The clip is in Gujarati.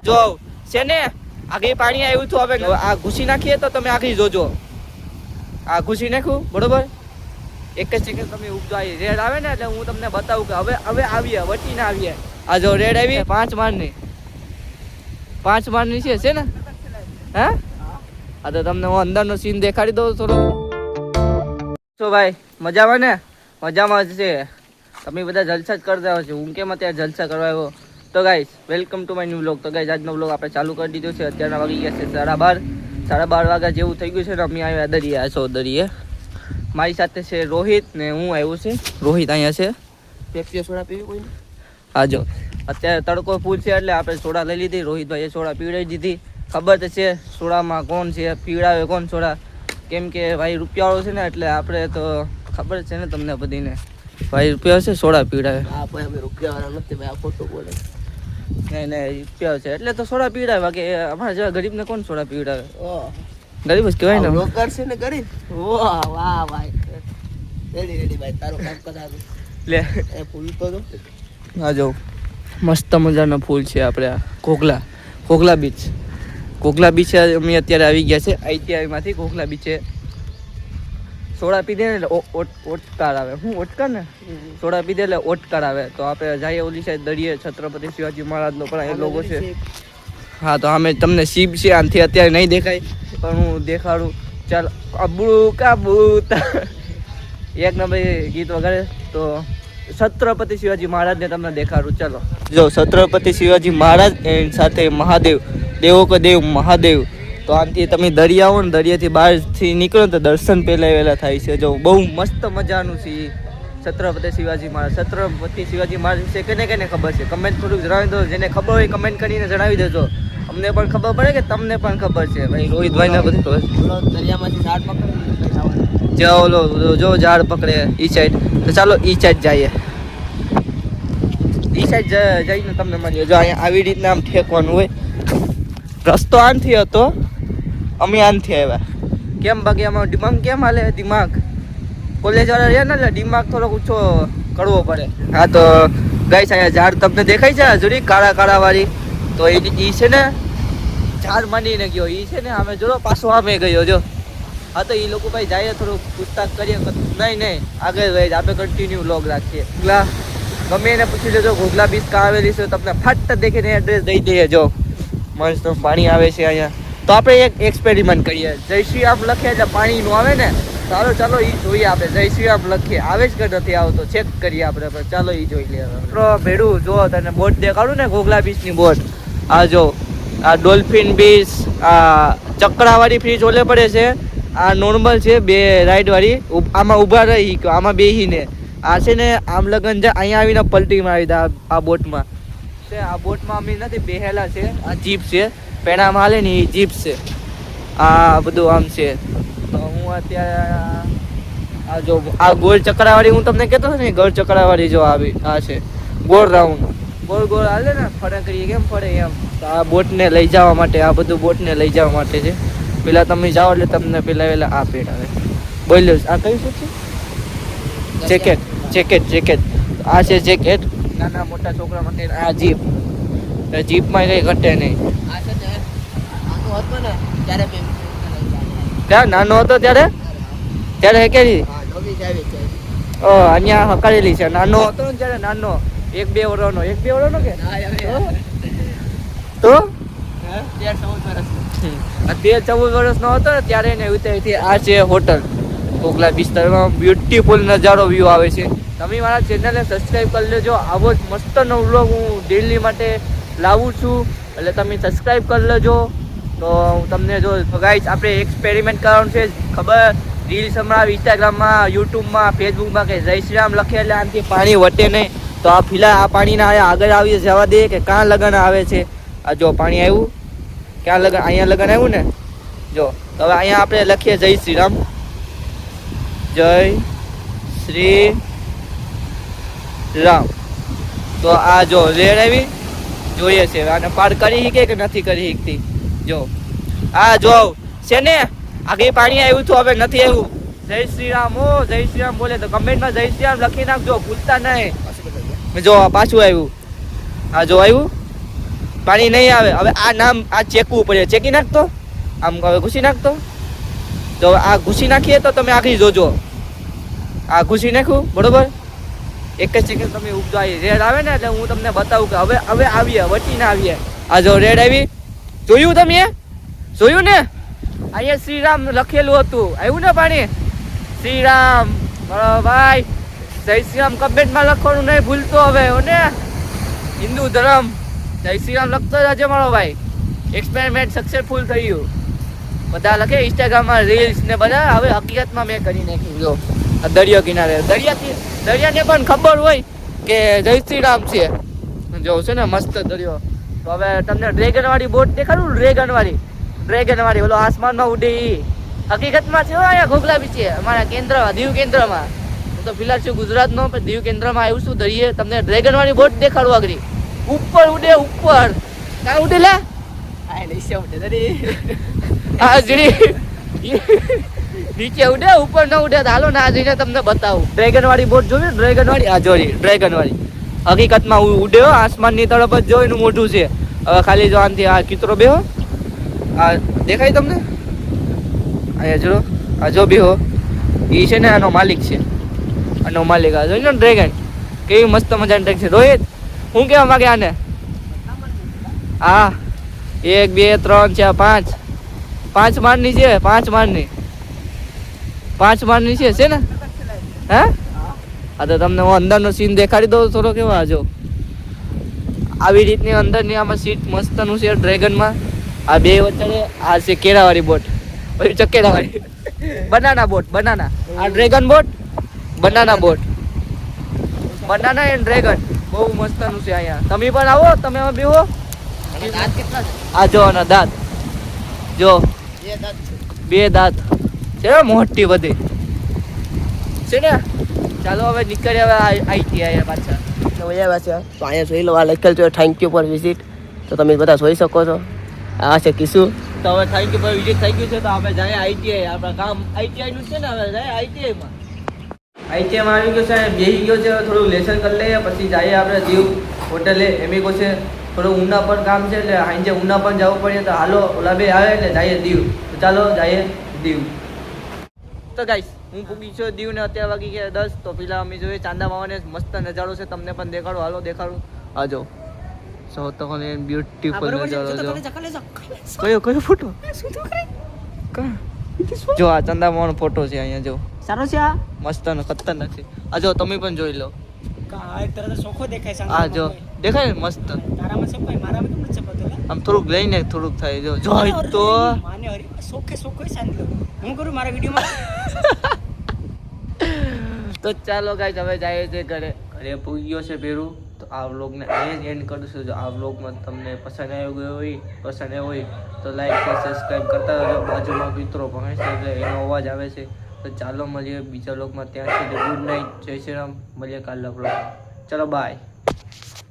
જો છે ને આગળ પાણી આવ્યું હતું. હવે આ ઘૂસી નાખીએ તો તમે આગળ જોજો. આ ઘૂસી નાખ્યું બરોબર. એક જ સેકન્ડ તમે ઉપજો. રેડ આવે ને એટલે હું તમને બતાવું કે હવે આવીએ વટીને આવીએ. આ જો રેડ આવી 5 માળની 5 માળની છે ને હે. આ તો તમને હું અંદરનો સીન દેખાડી દઉં થોડો. તો ભાઈ મજામાં ને? મજામાં જ છે. તમે બધા જલસા જ કરતા હશો. હું કેમ અત્યારે જલસા કરવા આવ્યો? તો guys welcome to my new vlog. તો ગાઈસ આજનો વ્લોગ આપણે ચાલુ કરી દીધો છે. અત્યારના વાગી ગયા છે 12:30 વાગ્યા જેવું થઈ ગયું છે ને અમે આવ્યા દરિયા છો દરિયે. મારી સાથે છે રોહિત ને હું આવ્યો છે. રોહિત અહીંયા છે. પેપ્સી સોડા પીવી કોઈ? હા જો અત્યારે તડકો ફૂલ છે એટલે આપણે સોડા લઈ લીધી. રોહિતભાઈએ સોડા પીવડાવી દીધી. ખબર તો છે સોડામાં કોણ છે, પીવડાવે કોણ સોડા. કેમ કે ભાઈ રૂપિયાવાળો છે ને એટલે આપણે તો ખબર છે ને તમને બધીને. ભાઈ રૂપિયા છે સોડા પીવડાવે. હા ભાઈ અમે રૂપિયાવાળા નથી ભાઈ, આ ખોટું બોલે. નહીં રૂપિયા છે એટલે તો સોડા પીવડાવે. બાકી અમારા જેવા ગરીબને કોણ સોડા પીવડાવે? ગરીબ જ કહેવાય ને. રોકર છે ને ગરીબ. વાહ વાહ ભાઈ રેડી ભાઈ તારો કામ કરાવે લે. એ ફૂલ તો આ જો મસ્ત મજાનો ફૂલ છે આપણે. આ કોકલા બીચ અમે અત્યારે આવી ગયા છે ITI માંથી. કોકલા બીચે સોડા પી દે ને એટલે ઓટકાર આવે. હું ઓટકાર ને સોડા પી દે એટલે ઓટકાર આવે. તો આપણે જઈએ ઓલી સાઈડ દરિયે. છત્રપતિ શિવાજી મહારાજનો પણ એ લોગો છે. હા તો અમે તમને શિપ છે આનાથી અત્યારે નહીં દેખાય પણ હું દેખાડું. ચાલ અબુ કાબૂતા એક નંબર ગીત વગાડે તો છત્રપતિ શિવાજી મહારાજને તમને દેખાડું. ચાલો જો છત્રપતિ શિવાજી મહારાજ એની સાથે મહાદેવ, દેવો કે દેવ મહાદેવ. તો આનાથી તમે દરિયા આવો ને દરિયાથી બહારથી નીકળો તો દર્શન પહેલા થાય છે. જો બહુ મસ્ત મજાનું છે છત્રપતિ શિવાજી મહારાજ. છત્રપતિ શિવાજી મહારાજ છે કેને ખબર છે? કમેન્ટ થોડુંક જણાવી દો. જેને ખબર હોય કમેન્ટ કરીને જણાવી દેજો. અમને પણ ખબર પડે કે તમને પણ ખબર છે. ભાઈ રોહિતભાઈ ને બધું ખબર. દરિયામાંથી ઝાડ પકડે જો ઓલો જો ઝાડ પકડે ઈ સાઈડ. તો ચાલો ઈ સાઈડ જઈએ. ઈ સાઈડ જઈને તમને મળીએ. જો અહીંયા આવી રીતના આમ ઠેકવાનું હોય. રસ્તો આનથી હતો, અમે આનથી આવ્યા. કેમ બાકી આમાં દિમાગ કેમ હાલે? દિમાગ કોલેજ વાળા રહ્યા ને એટલે દિમાગ થોડોક ઊંચો કરવો પડે. હા તો ગાઈસ અહીંયા ઝાડ તમને દેખાય છે જુડી કાળા વાળી. તો એ છે ને ઝાડ માંડીને ગયો. એ છે ને અમે જોડો પાછો આમે ગયો જો. હા તો એ લોકો ભાઈ જાય થોડુંક પૂછતાછ કરીએ. નહીં આગળ ભાઈ આપણે કન્ટિન્યુ વ્લોગ રાખીએ. ગમે એને પૂછી લેજો ઘોઘલા બીચ કાં આવેલી છે. તમને ફાટ દેખીને એડ્રેસ દઈ દઈએ. જો મસ્ત પાણી આવે છે અહીંયા. તો આપણે એક એક્સપેરિમેન્ટ કરીએ. જય શ્રી રામ લખીએ એટલે પાણીનું આવે ને. ચાલો એ જોઈએ આપણે. જય શ્રી રામ લખીએ આવે જ કે નથી આવતો ચેક કરીએ આપણે. ચાલો એ જોઈ લઈએ. ભેડું જો તને બોટ દેખાડું ને ઘોઘલા બીચની બોટ. આ જો આ ડોલ્ફિન બીચ, આ ચક્રાવાળી ફ્રીજ ઓલે પડે છે. આ નોર્મલ છે બે રાઈડ વાળી. આમાં ઊભા રહી આમાં બેહીને. આ છે ને આમ લગન જાય અહીંયા આવીને પલટી મારી દે આ બોટમાં. આ બોટમાં અમે નથી બેહેલા છે. આ જીપ છે પેણામાં હાલે ને એ જીપ છે. આ બધું આમ છે. તો હું અત્યારે આ જો આ ગોળ ચક્રાવાળી હું તમને કહેતો હતો ને ગોળ ચક્રાવાળી જો આવી આ છે ગોળ રાઉન્ડ ગોળ હાલે ને ફરકરી કેમ ફરે એમ. તો આ બોટને લઈ જવા માટે આ બધું બોટને લઈ જવા માટે છે. પેલા તમે જાઓ એટલે તમને પેલા આ પેડ આવે. બોલ્યો આ કયું શું છે? જેકેટ. આ છે જેકેટ નાના મોટા છોકરા માટે. આ જીપમાં કઈ ઘટે નહીં. ત્યાં નાનો હતો ત્યારે હેકેલી અહીંયા હકારેલી છે. નાનો હતો ને ત્યારે નાનો 1-2 વર્ષનો કે તો 13-14 વર્ષનો હતો ને ત્યારે એને ઉતારી. આ છે હોટલ કોકલા વિસ્તારમાં. બ્યુટીફુલ નજારો વ્યૂ આવે છે. તમે મારા ચેનલને સબસ્ક્રાઈબ કરી લેજો. આવો જ મસ્તનો વ્લોગ હું ડેલી માટે લાવું છું એટલે તમે સબસ્ક્રાઈબ કરી લેજો. તો હું તમને જો ગાઈસ આપણે એક્સપેરિમેન્ટ કરવાનું છે. ખબર રીલ્સ હમણાં ઇન્સ્ટાગ્રામમાં, યુટ્યુબમાં, ફેસબુકમાં કે જય શ્રી રામ લખે એટલે આનાથી પાણી વટે નહીં. તો આ ફિલહાલ આ પાણીના આગળ આવી જવા દે કે કાં લગન આવે છે. આ જો પાણી આવ્યું ક્યાં લગન અહીંયા લગન આવ્યું ને જો. હવે અહીંયા આપણે લખીએ જય શ્રી રામ. જય શ્રી રામ. તો આ જો રેડ આવી જોઈએ છે. આને પાર કરી શીખે કે નથી કરી શીખતી જો. આ જો છે ને આગળ પાણી આવ્યું હતું હવે નથી આવ્યું. જય શ્રી રામ જય શ્રી રામ બોલે તો કમેન્ટમાં જય શ્રી રામ લખી નાખજો ભૂલતા નહીં. જો પાછું આવ્યું. આ જો આવ્યું પાણી નહીં આવે. હવે આ નામ આ ચેકવું પડે, ચેકી નાખતો આમ, હવે ઘૂસી નાખતો. જો આ ઘૂસી નાખીએ તો તમે આખી જોજો. આ ઘૂસી નાખ્યું બરોબર. એક જ સેકન્ડ તમે ઉપજો. આવી રેડ આવે ને એટલે હું તમને બતાવું કે હવે આવીએ, વટી ના આવીએ. આ જો રેડ આવી, જોયું તમે? જોયું ને? અહીંયા શ્રીરામ લખેલું હતું, આવ્યું ને પાણી? શ્રીરામ મારો ભાઈ, જય શ્રીરામ કમેન્ટમાં લખવાનું નહીં ભૂલતો હવે ને. હિન્દુ ધર્મ જય શ્રીરામ લખતો જજે મારો ભાઈ. એક્સપેરિમેન્ટ સક્સેસફુલ થઈ ગયું. બધા લખે ઇન્સ્ટાગ્રામમાં રીલ્સ ને બધા. હવે હકીકતમાં મેં કરી નાખ્યું. જો દરિયો કિનારે, દરિયાને પણ ખબર હોય કે જય શ્રીરામ છે. જો છે ને મસ્ત દરિયો. તો હવે તમને ડ્રેગન વાળી બોટ દેખાડું. ડ્રેગન વાળી ઓલો આસમાનમાં ઉડે ઈ હકીકતમાં છે અહીંયા ઘોઘલા બીચે અમારા કેન્દ્રમાં, દીવ કેન્દ્રમાં. હું તો ફિલહાલ છું ગુજરાતનો, પણ દીવ કેન્દ્રમાં આવ્યું છું દરિયે. તમને ડ્રેગન વાળી બોટ દેખાડું આગળ. ઉપર ઉડે, ઉપર ક્યાં ઉડે લે? નીચે ઉડે, ઉપર ન ઉડે. હાલો ના જઈને તમને બતાવું. ડ્રેગન વાળી બોટ જોઈ? ડ્રેગન વાળી, આ જોઈ ડ્રેગન વાળી. હકીકતમાં ઉડ્યો આસમાનની તરફ જ જો એનું મોઢું છે. હવે ખાલી જો આનથી આ કિતરો બેહો, આ દેખાય તમને? અહીંયા જો આ જો બેહો, એ છે ને આનો માલિક છે. આનો માલિક આ જોઈ ને ડ્રેગન કેવી મસ્ત મજાની ડ્રેગન છે. રોહિત હું કેવા માંગે આને? હા 1 2 3 4 5 માળની છે. 5 માળની છે ને? હે હા તો તમને હું અંદરનો સીન દેખાડી દઉં થોડો. કેવા જો આવી રીતની અંદરની આમાં સીટ મસ્તનું છે ડ્રેગનમાં. આ બે વચ્ચે આ છે કેળાવાળી બોટ, પછી ચકેડાવાળી બનાના બોટ. બનાના આ dragon boat, banana boat, banana and dragon. બહુ મસ્તનું છે અહીંયા. તમે પણ આવો, તમે બેહો. આ જો આના દાંત જો, 2 દાંત છે, મોટી બધી છે ને. ચાલો હવે નીકળીએ. હવે આઈટીઆઈ પાછા તો અહીંયા જોઈ લો, આ લખેલ છે થેન્ક યુ ફોર વિઝિટ. તો તમે બધા જોઈ શકો છો. આ છે કિશુ. તો હવે થેન્ક યુ ફોર વિઝિટ થઈ ગયું છે. તો આપણે જાય આઈટીઆઈ. આપણા કામ આઈટીઆઈ નું છે ને. હવે જાય આઈટીઆઈમાં આવી ગયો છે, બેસી ગયો છે. થોડું લેસન કરી લઈએ, પછી જઈએ આપણે દીવ હોટલે. એમ છે થોડું ઉના પર કામ છે, એટલે સાંજે ઉના પર જવું પડે. તો હાલો ઓલા બે આવે એટલે જઈએ દીવ. તો ચાલો જઈએ દીવ. તો ગાઈસ હું પૂગી છું દીવ ને. અત્યારે વાગી ગયા 10. તો પેલા અમે જોઈએ ચાંદા મામાને મસ્ત નજારો છે, તમને પણ દેખાડો. હાલો દેખાડું. આ જો બ્યુટીફુલ નજારો. કયો ફોટો? જો આ ચંદા મામાનો ફોટો છે અહીંયા. જો સારો છે, આ મસ્ત ખતરનાક છે. આ જો તમે પણ જોઈ લો. એક તરફ સોખો દેખાય છે. આ જો દેખાય ને મસ્ત. તારામાં સપાય, મારામાં કેમ નથી સપાતો? આમ થોડુંક લઈને થોડુંક થાય. જો જોઈ તો માને હરી સોખે શાંતિ લો. હું કરું મારા વિડીયોમાં. તો ચાલો ગાઈસ હવે જાય છે ઘરે પૂગી ગયો છે ભેરું. તો આ વ્લોગને અહીંયા જ એન્ડ કરીશું. જો આ વ્લોગમાં તમને પસંદ આવ્યો હોય તો લાઈક અને સબસ્ક્રાઈબ કરતા રહેજો. બાજુમાં મિત્રો ભણે છે એટલે એનો અવાજ આવે છે. તો ચાલો મળીએ બીજા વ્લોગમાં. ત્યાં સુધી ગુડ નાઇટ, જય શ્રી રામ. મળીએ કાલના વ્લોગમાં. ચલો બાય.